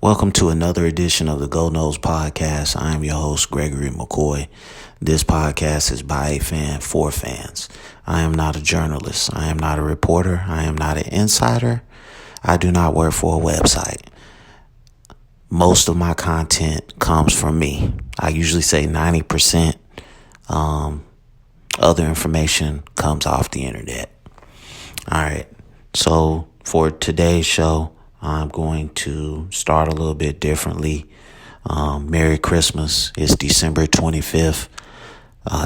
Welcome to another edition of the Noles Podcast. I am your host, Gregory McCoy. This podcast is by a fan for fans. I am not a journalist. I am not a reporter. I am not an insider. I do not work for a website. Most of my content comes from me. I usually say 90%. Other information comes off the internet. All right. So for today's show, I'm going to start a little bit differently. Merry Christmas. It's December 25th,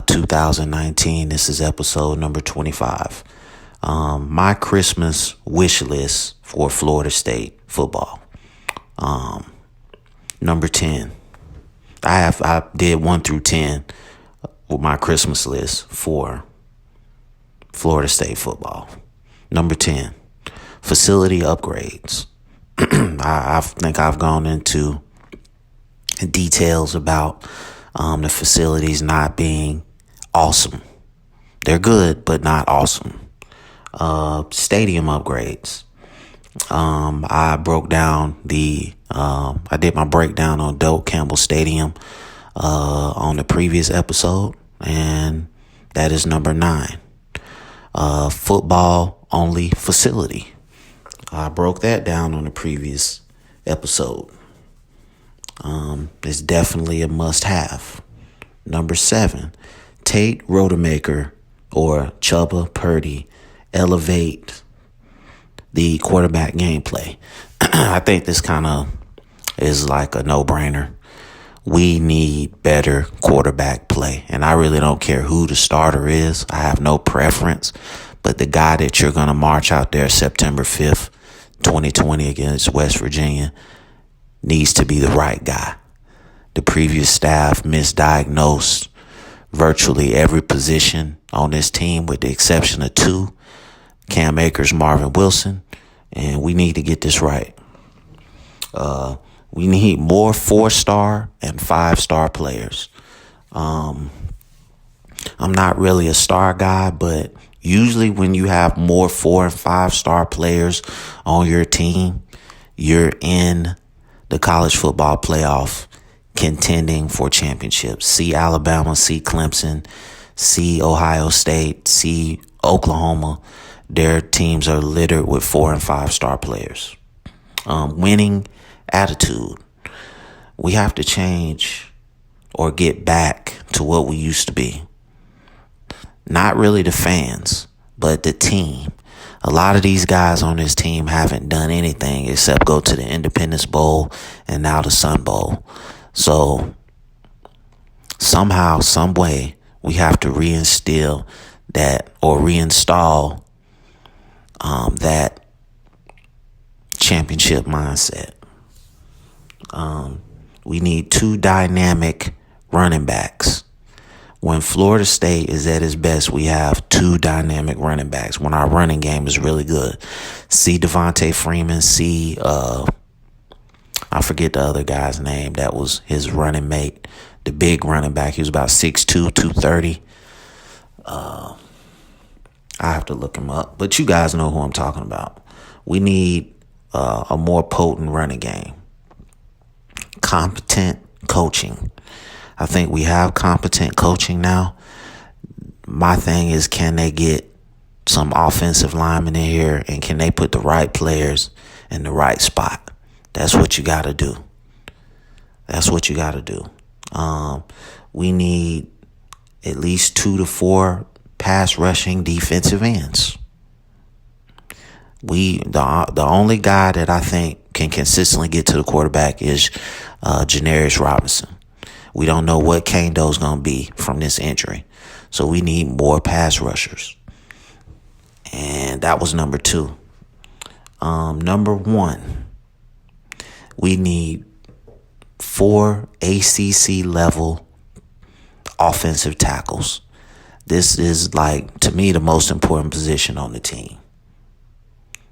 2019. This is episode number 25. My Christmas wish list for Florida State football. Number 10. I did 1 through 10 with my Christmas list for Florida State football. Number 10, facility upgrades. I think I've gone into details about the facilities not being awesome. They're good, but not awesome. Stadium upgrades. I broke down I did my breakdown on Doak Campbell Stadium on the previous episode, and that is number 9. Football only facility. I broke that down on the previous episode. It's definitely a must-have. Number 7, Tate Rodemaker or Chubba Purdy elevate the quarterback gameplay. I think this kind of is like a no-brainer. We need better quarterback play. And I really don't care who the starter is. I have no preference. But the guy that you're going to march out there September 5th, 2020 against West Virginia needs to be the right guy. The previous staff misdiagnosed virtually every position on this team with the exception of 2, Cam Akers, Marvin Wilson, and we need to get this right. We need more 4-star and 5-star players. I'm not really a star guy, but usually when you have more 4 and 5-star players on your team, you're in the college football playoff contending for championships. See Alabama, see Clemson, see Ohio State, see Oklahoma. Their teams are littered with 4 and 5-star players. Winning attitude. We have to change or get back to what we used to be. Not really the fans, but the team. A lot of these guys on this team haven't done anything except go to the Independence Bowl and now the Sun Bowl. So somehow, some way, we have to reinstill that or reinstall that championship mindset. We need 2 dynamic running backs. When Florida State is at its best, we have 2 dynamic running backs. When our running game is really good. See Devontae Freeman, see, I forget the other guy's name. That was his running mate, the big running back. He was about 6'2", 230. I have to look him up, but you guys know who I'm talking about. We need a more potent running game. Competent coaching. I think we have competent coaching now. My thing is, can they get some offensive linemen in here and can they put the right players in the right spot? That's what you got to do. That's what you got to do. We need at least 2 to 4 pass rushing defensive ends. The only guy that I think can consistently get to the quarterback is Janarius Robinson. We don't know what Kando's going to be from this injury. So we need more pass rushers. And that was number 2. Number 1, we need 4 ACC level offensive tackles. This is, to me, the most important position on the team.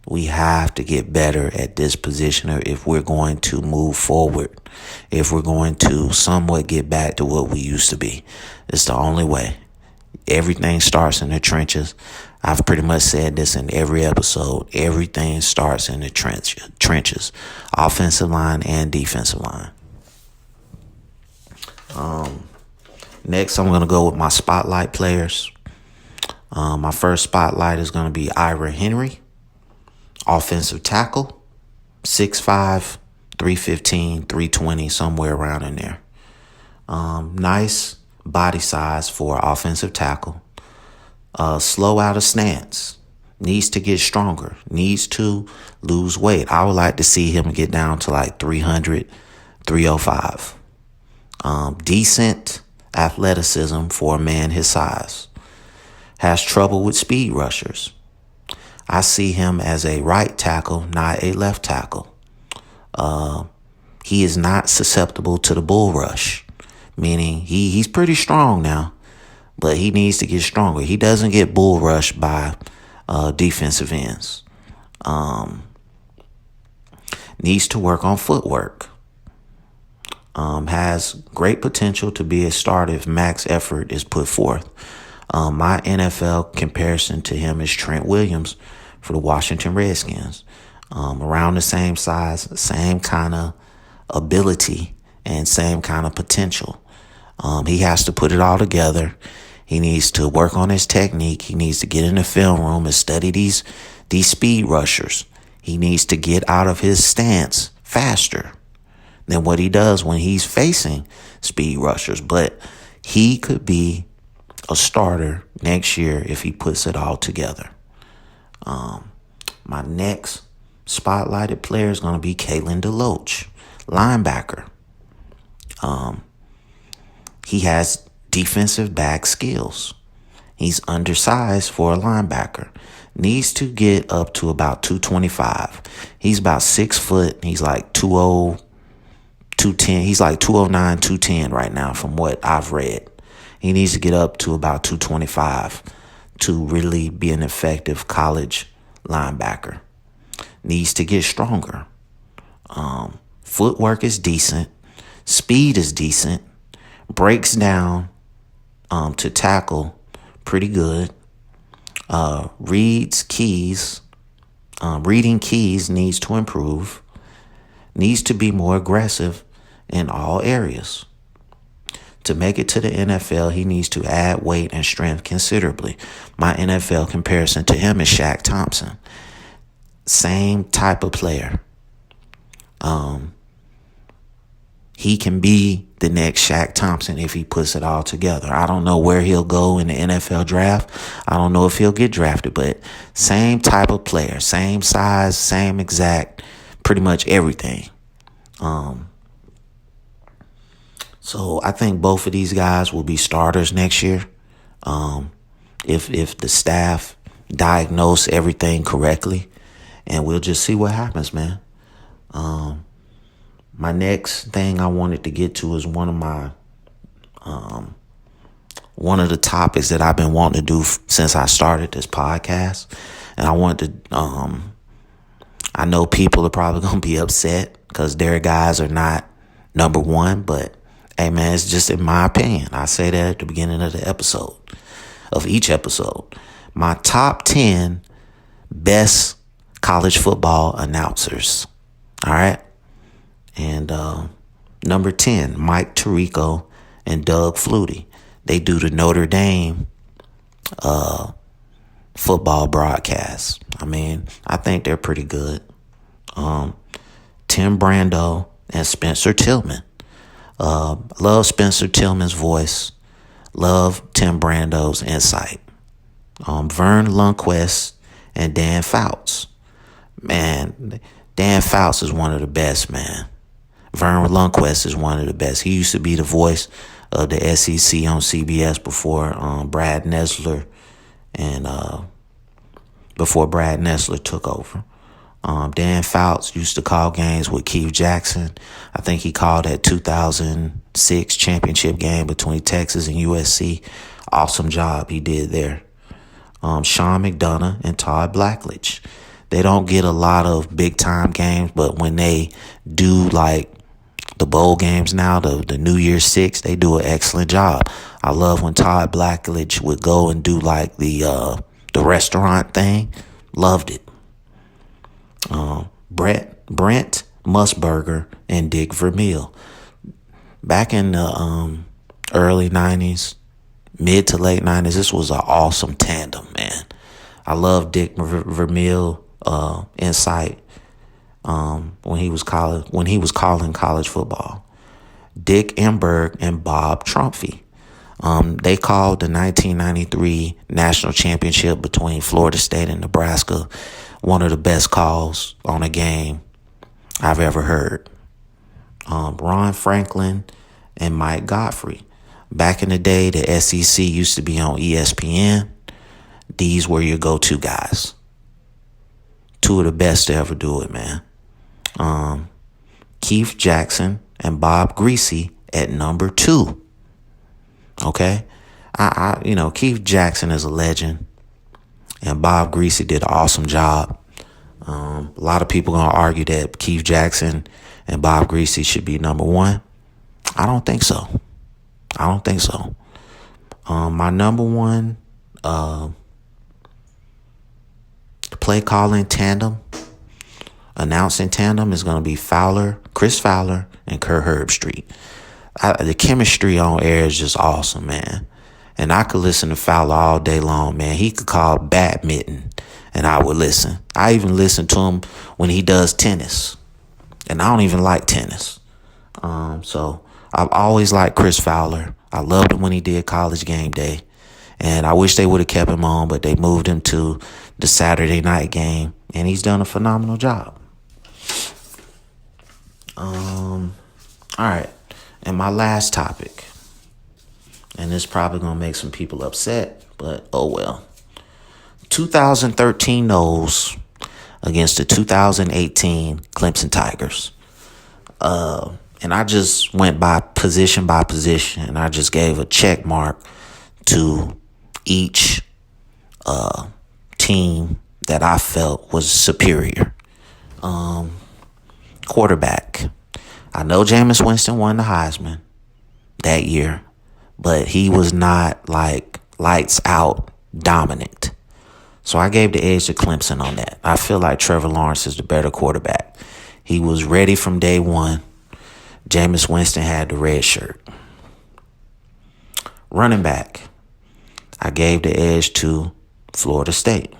We have to get better at this position if we're going to move forward, if we're going to somewhat get back to what we used to be. It's the only way. Everything starts in the trenches. I've pretty much said this in every episode. Everything starts in the trenches, offensive line and defensive line. Next, I'm going to go with my spotlight players. My first spotlight is going to be Ira Henry, offensive tackle, 6'5", 315, 320, somewhere around in there. Nice body size for offensive tackle. Slow out of stance. Needs to get stronger. Needs to lose weight. I would like to see him get down to like 300, 305. Decent athleticism for a man his size. Has trouble with speed rushers. I see him as a right tackle, not a left tackle. He is not susceptible to the bull rush, meaning he's pretty strong now, but he needs to get stronger. He doesn't get bull rushed by defensive ends. Needs to work on footwork. Has great potential to be a starter if max effort is put forth. My NFL comparison to him is Trent Williams for the Washington Redskins. Around the same size, same kind of ability, and same kind of potential. He has to put it all together. He needs to work on his technique. He needs to get in the film room and study these speed rushers. He needs to get out of his stance faster than what he does when he's facing speed rushers. But he could be a starter next year if he puts it all together. My next spotlighted player is going to be Kalen DeLoach, linebacker. He has defensive back skills. He's undersized for a linebacker. Needs to get up to about 225. He's about 6 foot. He's like 210. He's like 209, 210 right now from what I've read. He needs to get up to about 225 to really be an effective college linebacker. Needs to get stronger. Footwork is decent. Speed is decent. Breaks down to tackle pretty good. Reading keys needs to improve. Needs to be more aggressive in all areas. To make it to the NFL, he needs to add weight and strength considerably. My NFL comparison to him is Shaq Thompson. Same type of player. He can be the next Shaq Thompson if he puts it all together. I don't know where he'll go in the NFL draft. I don't know if he'll get drafted, but same type of player, same size, same exact, pretty much everything. So I think both of these guys will be starters next year. If the staff diagnose everything correctly, and we'll just see what happens, man. My next thing I wanted to get to is one of the topics that I've been wanting to do since I started this podcast. And I wanted to, I know people are probably going to be upset because their guys are not number one, but hey man, it's just in my opinion. I say that at the beginning of the episode, of each episode. My top 10 best college football announcers. All right. And number 10, Mike Tirico and Doug Flutie. They do the Notre Dame football broadcast. I mean, I think they're pretty good. Tim Brando and Spencer Tillman. Love Spencer Tillman's voice. Love Tim Brando's insight. Vern Lundquist and Dan Fouts. Man, Dan Fouts is one of the best, man. Vern Lundquist is one of the best. He used to be the voice of the SEC on CBS before Brad Nessler took over. Dan Fouts used to call games with Keith Jackson. I think he called that 2006 championship game between Texas and USC. Awesome job he did there. Sean McDonough and Todd Blackledge. They don't get a lot of big time games, but when they do, like the bowl games now, the New Year's Six, they do an excellent job. I love when Todd Blackledge would go and do like the the restaurant thing. Loved it. Brent Musburger and Dick Vermeil. Back in the early 90s, mid to late 90s, this was an awesome tandem, man. I love Dick Vermeil insight when he was calling college football. Dick Enberg and Bob Trumpy. They called the 1993 national championship between Florida State and Nebraska one of the best calls on a game I've ever heard. Ron Franklin and Mike Godfrey. Back in the day, the SEC used to be on ESPN. These were your go-to guys. Two of the best to ever do it, man. Keith Jackson and Bob Greasy at number 2. Okay? Keith Jackson is a legend. And Bob Greasy did an awesome job. A lot of people going to argue that Keith Jackson and Bob Greasy should be number 1. I don't think so. My number 1 play calling tandem, announcing tandem is going to be Chris Fowler, and Kurt Herbstreit. The chemistry on air is just awesome, man. And I could listen to Fowler all day long, man. He could call badminton, and I would listen. I even listen to him when he does tennis. And I don't even like tennis. So I've always liked Chris Fowler. I loved him when he did College Game Day. And I wish they would have kept him on, but they moved him to the Saturday night game. And he's done a phenomenal job. All right. And my last topic. And this probably going to make some people upset, but oh well. 2013 Noles against the 2018 Clemson Tigers. And I just went by position, and I just gave a check mark to each team that I felt was superior. Quarterback. I know Jameis Winston won the Heisman that year, but he was not like lights out dominant. So I gave the edge to Clemson on that. I feel like Trevor Lawrence is the better quarterback. He was ready from day one. Jameis Winston had the red shirt. Running back. I gave the edge to Florida State.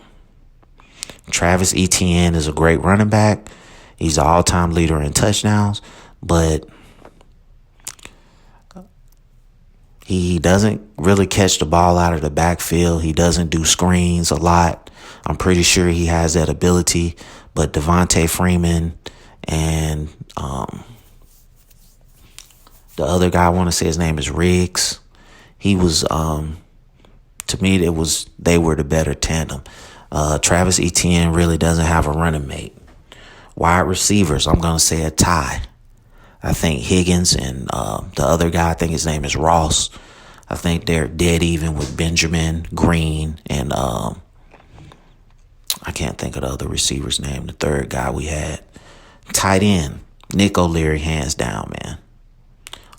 Travis Etienne is a great running back. He's an all-time leader in touchdowns, but he doesn't really catch the ball out of the backfield. He doesn't do screens a lot. I'm pretty sure he has that ability, but Devontae Freeman and the other guy, I want to say his name is Riggs. He was, to me, they were the better tandem. Travis Etienne really doesn't have a running mate. Wide receivers, I'm going to say a tie. I think Higgins and the other guy, I think his name is Ross. I think they're dead even with Benjamin, Green, and I can't think of the other receiver's name, the third guy we had. Tight end, Nick O'Leary, hands down, man.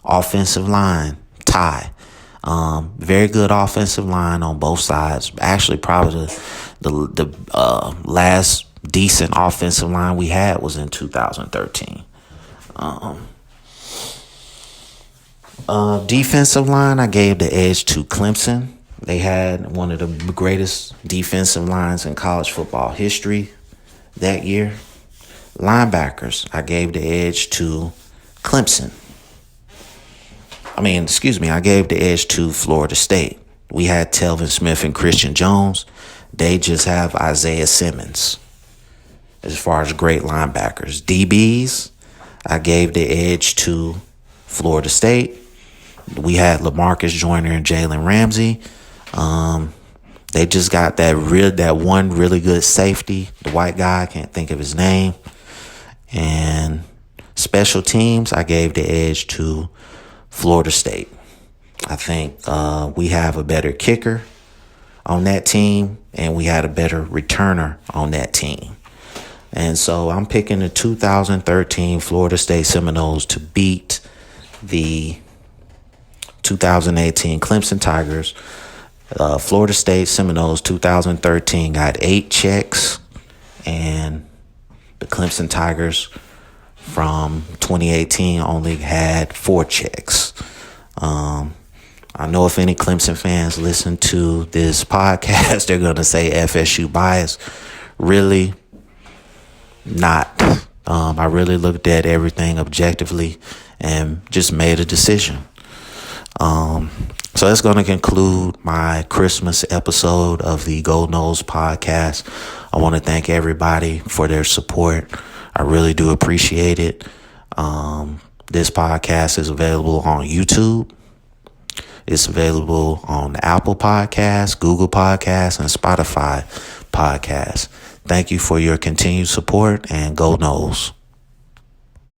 Offensive line, tie. Very good offensive line on both sides. Actually, probably the last decent offensive line we had was in 2013. Defensive line, I gave the edge to Clemson. They had one of the greatest defensive lines in college football history that year. Linebackers, I gave the edge to Clemson. I gave the edge to Florida State. We had Telvin Smith and Christian Jones. They just have Isaiah Simmons as far as great linebackers. DBs, I gave the edge to Florida State. We had LaMarcus Joyner and Jalen Ramsey. They just got that one really good safety, the white guy, I can't think of his name. And special teams, I gave the edge to Florida State. I think we have a better kicker on that team, and we had a better returner on that team. And so I'm picking the 2013 Florida State Seminoles to beat the 2018 Clemson Tigers. Florida State Seminoles 2013 got 8 checks, and the Clemson Tigers from 2018 only had 4 checks. I know if any Clemson fans listen to this podcast, they're going to say FSU bias. Really not. I really looked at everything objectively and just made a decision. So that's going to conclude my Christmas episode of the Noles Podcast. I want to thank everybody for their support. I really do appreciate it. This podcast is available on YouTube. It's available on Apple Podcasts, Google Podcasts, and Spotify Podcasts. Thank you for your continued support, and go Noles.